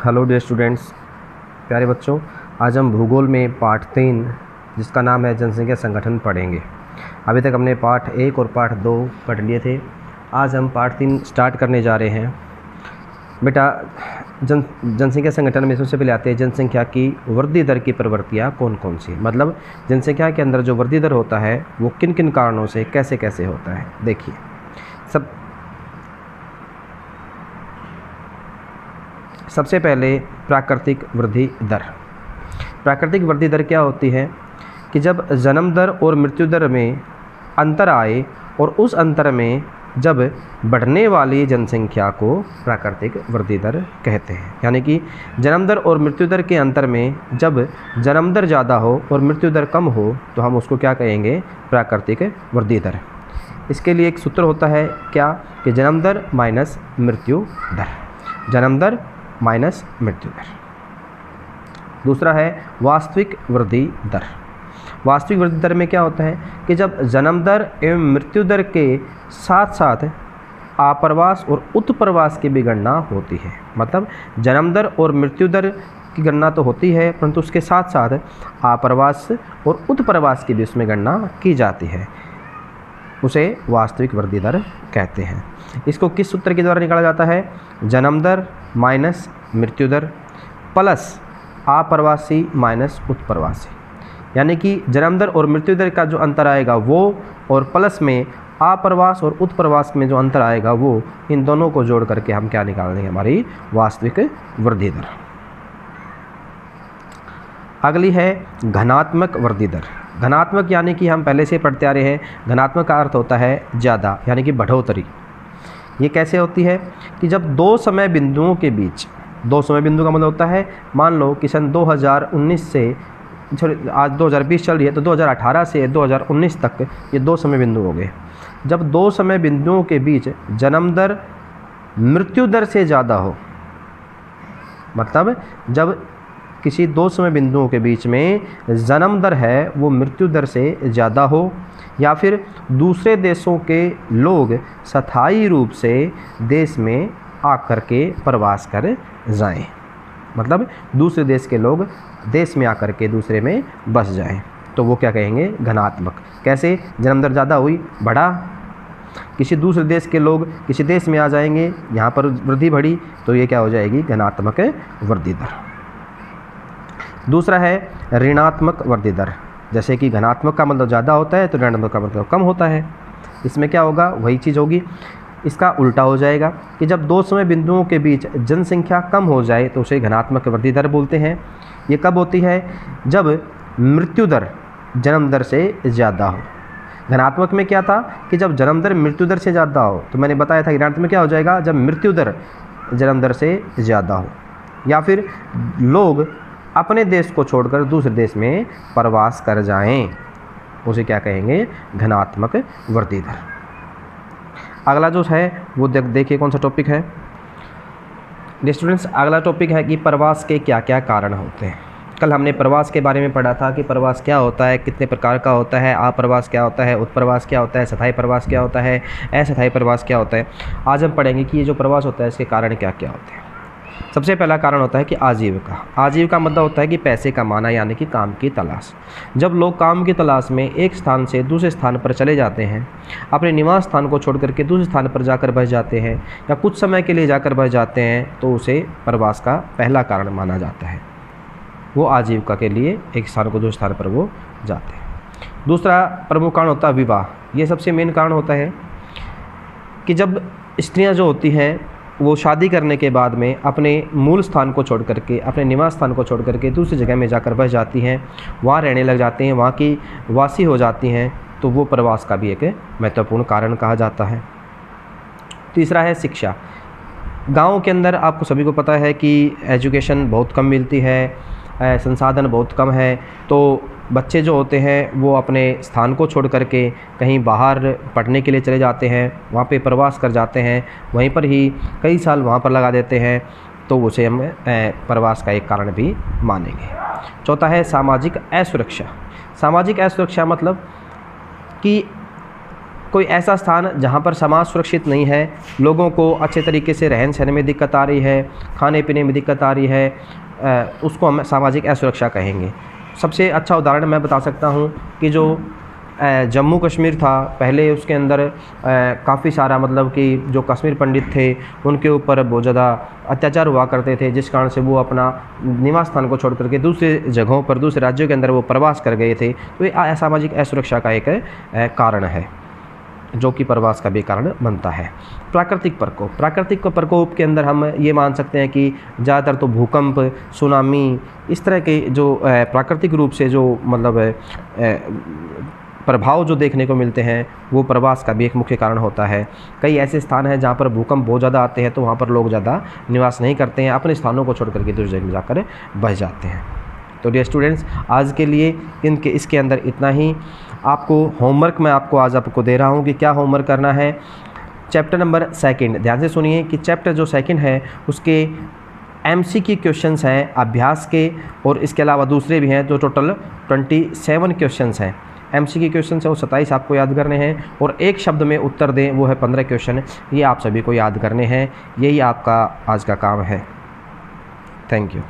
Hello dear students, प्यारे बच्चों। आज हम भूगोल में पार्ट 3 जिसका नाम है जनसंख्या संगठन पढ़ेंगे। अभी तक हमने पार्ट 1 और पार्ट 2 पढ़ लिए थे। आज हम पार्ट 3 स्टार्ट करने जा रहे हैं। बेटा, जनसंख्या संगठन में सबसे पहले आते हैं जनसंख्या की वृद्धि दर की प्रवृत्तियाँ कौन कौन सी, मतलब जनसंख्या के अंदर जो वृद्धि दर होता है वो किन किन कारणों से कैसे कैसे होता है। देखिए, सबसे पहले प्राकृतिक वृद्धि दर। प्राकृतिक वृद्धि दर क्या होती है कि जब जन्म दर और मृत्यु दर में अंतर आए और उस अंतर में जब बढ़ने वाली जनसंख्या को प्राकृतिक वृद्धि दर कहते हैं। यानी कि जन्म दर और मृत्यु दर के अंतर में जब जन्म दर ज़्यादा हो और मृत्यु दर कम हो तो हम उसको क्या कहेंगे, प्राकृतिक वृद्धि दर। इसके लिए एक सूत्र होता है क्या, कि जन्म दर माइनस मृत्यु दर, जन्म दर माइनस मृत्यु दर। दूसरा है वास्तविक वृद्धि दर। वास्तविक वृद्धि दर में क्या होता है कि जब जन्म दर एवं मृत्यु दर के साथ साथ आप्रवास और उत्प्रवास की भी गणना होती है। मतलब जन्म दर और मृत्यु दर की गणना तो होती है, परंतु उसके साथ साथ आप्रवास और उत्प्रवास की भी उसमें गणना की जाती है। उसे वास्तविक वृद्धि दर कहते हैं। इसको किस सूत्र के द्वारा निकाला जाता है, जन्म दर माइनस मृत्यु दर प्लस आप्रवासी माइनस उत्प्रवासी। यानी कि जन्म दर और मृत्यु दर का जो अंतर आएगा वो, और प्लस में आप्रवास और उत्प्रवास में जो अंतर आएगा वो, इन दोनों को जोड़ करके हम क्या निकाल देंगे, हमारी वास्तविक वृद्धि दर। अगली है घनात्मक वृद्धि दर। घनात्मक यानी कि हम पहले से पढ़ते आ रहे हैं, घनात्मक का अर्थ होता है ज़्यादा, यानी कि बढ़ोतरी। ये कैसे होती है कि जब दो समय बिंदुओं के बीच, दो समय बिंदु का मतलब होता है, मान लो कि सन 2019 से, आज 2020 चल रही है, तो 2018 से 2019 तक ये दो समय बिंदु हो गए। जब दो समय बिंदुओं के बीच जन्म दर मृत्यु दर से ज़्यादा हो, मतलब जब किसी दो समय बिंदुओं के बीच में जन्म दर है वो मृत्यु दर से ज़्यादा हो, या फिर दूसरे देशों के लोग स्थायी रूप से देश में आकर के प्रवास कर जाएं, मतलब दूसरे देश के लोग देश में आकर के दूसरे में बस जाएं, तो वो क्या कहेंगे, घनात्मक। कैसे, जन्म दर ज़्यादा हुई, बढ़ा, किसी दूसरे देश के लोग किसी देश में आ जाएंगे, यहाँ पर वृद्धि बढ़ी, तो ये क्या हो जाएगी, घनात्मक वृद्धि दर। दूसरा है ऋणात्मक वृद्धि दर। जैसे कि घनात्मक का मतलब ज़्यादा होता है तो ऋणात्मक का मतलब कम होता है। इसमें क्या होगा, वही चीज़ होगी, इसका उल्टा हो जाएगा कि जब दो समय बिंदुओं के बीच जनसंख्या कम हो जाए तो उसे घनात्मक वृद्धि दर बोलते हैं। ये कब होती है, जब मृत्यु दर जन्म दर से ज़्यादा हो। घनात्मक में क्या था कि जब जन्म दर मृत्यु दर से ज़्यादा हो, तो मैंने बताया था ऋणात्मक में क्या हो जाएगा, जब मृत्यु दर जन्म दर से ज़्यादा हो, या फिर लोग अपने देश को छोड़कर दूसरे देश में प्रवास कर जाएं, उसे क्या कहेंगे, घनात्मक वृद्धि दर। अगला जो है वो देखिए कौन सा टॉपिक है स्टूडेंट्स। अगला टॉपिक है कि प्रवास के क्या क्या कारण होते हैं। कल हमने प्रवास के बारे में पढ़ा था कि प्रवास क्या होता है, कितने प्रकार का होता है, आप्रवास क्या होता है, उत्प्रवास क्या होता है, स्थायी प्रवास क्या होता है, अस्थायी प्रवास क्या होता है। आज हम पढ़ेंगे कि ये जो प्रवास होता है इसके कारण क्या क्या होते हैं। सबसे पहला कारण होता है कि आजीविका। आजीविका मतलब होता है कि पैसे कमाना, यानी कि काम की तलाश। जब लोग काम की तलाश में एक स्थान से दूसरे स्थान पर चले जाते हैं, अपने निवास स्थान को छोड़ करके दूसरे स्थान पर जाकर बस जाते हैं या कुछ समय के लिए जाकर बस जाते हैं, तो उसे प्रवास का पहला कारण माना जाता है। वो आजीविका के लिए एक स्थान को दूसरे स्थान पर वो जाते हैं। दूसरा प्रमुख कारण होता है विवाह। ये सबसे मेन कारण होता है कि जब स्त्रियाँ जो होती हैं वो शादी करने के बाद में अपने मूल स्थान को छोड़ करके, अपने निवास स्थान को छोड़ करके दूसरी जगह में जाकर बस जाती हैं, वहाँ रहने लग जाती हैं, वहाँ की वासी हो जाती हैं, तो वो प्रवास का भी एक महत्वपूर्ण कारण कहा जाता है। तीसरा है शिक्षा। गाँव के अंदर आपको सभी को पता है कि एजुकेशन बहुत कम मिलती है, संसाधन बहुत कम है, तो बच्चे जो होते हैं वो अपने स्थान को छोड़ करके कहीं बाहर पढ़ने के लिए चले जाते हैं, वहाँ पे प्रवास कर जाते हैं, वहीं पर ही कई साल वहाँ पर लगा देते हैं, तो उसे हम प्रवास का एक कारण भी मानेंगे। चौथा है सामाजिक असुरक्षा। सामाजिक असुरक्षा मतलब कि कोई ऐसा स्थान जहाँ पर समाज सुरक्षित नहीं है, लोगों को अच्छे तरीके से रहन सहन में दिक्कत आ रही है, खाने पीने में दिक्कत आ रही है, उसको हम सामाजिक असुरक्षा कहेंगे। सबसे अच्छा उदाहरण मैं बता सकता हूँ कि जो जम्मू कश्मीर था, पहले उसके अंदर काफ़ी सारा मतलब कि जो कश्मीर पंडित थे उनके ऊपर बहुत ज़्यादा अत्याचार हुआ करते थे, जिस कारण से वो अपना निवास स्थान को छोड़ करके दूसरे जगहों पर, दूसरे राज्यों के अंदर वो प्रवास कर गए थे। तो ये असामाजिक असुरक्षा का एक कारण है, जो कि प्रवास का भी कारण बनता है। प्राकृतिक प्रकोप, प्राकृतिक प्रकोप के अंदर हम ये मान सकते हैं कि ज़्यादातर तो भूकंप, सुनामी, इस तरह के जो प्राकृतिक रूप से जो मतलब प्रभाव जो देखने को मिलते हैं, वो प्रवास का भी एक मुख्य कारण होता है। कई ऐसे स्थान हैं जहाँ पर भूकंप बहुत ज़्यादा आते हैं, तो वहाँ पर लोग ज़्यादा निवास नहीं करते हैं, अपने स्थानों को छोड़ करके दूसरी जगह जाकर बस जाते हैं। तो डियर स्टूडेंट्स, आज के लिए इसके अंदर इतना ही। आपको होमवर्क मैं आपको दे रहा हूँ कि क्या होमवर्क करना है। चैप्टर नंबर 2, ध्यान से सुनिए कि चैप्टर जो 2 है उसके MCQ क्वेश्चंस हैं अभ्यास के, और इसके अलावा दूसरे भी हैं, जो टोटल 27 क्वेश्चंस हैं। MCQ क्वेश्चन है वो 27 आपको याद करने हैं, और एक शब्द में उत्तर दें वो है 15 क्वेश्चन। ये आप सभी को याद करने हैं, यही आपका आज का काम है। Thank you.